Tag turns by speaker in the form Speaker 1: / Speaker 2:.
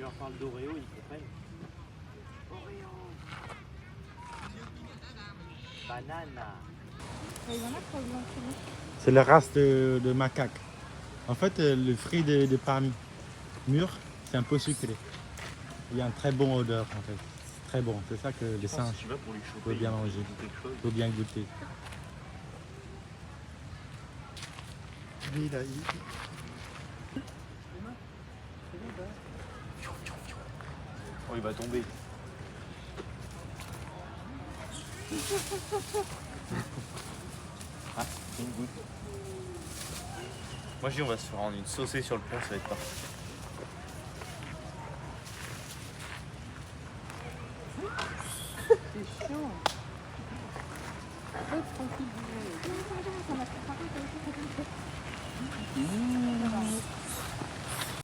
Speaker 1: leur parle d'Oreo, ils comprennent. Oreo. Banana.
Speaker 2: C'est la race de macaque. En fait, le fruit de palme mûr, c'est un peu sucré. Il y a une très bonne odeur en fait. C'est très bon. C'est ça que les singes
Speaker 1: Tu vas pour lui choper,
Speaker 2: peuvent bien manger.
Speaker 1: quelque chose.
Speaker 2: Faut bien goûter.
Speaker 3: Lui, là,
Speaker 1: Oh, il va tomber. Ah, une goutte. Moi je dis on va se faire rendre une saucée sur le pont, ça va être parti.
Speaker 4: C'est chiant. Reste tranquille.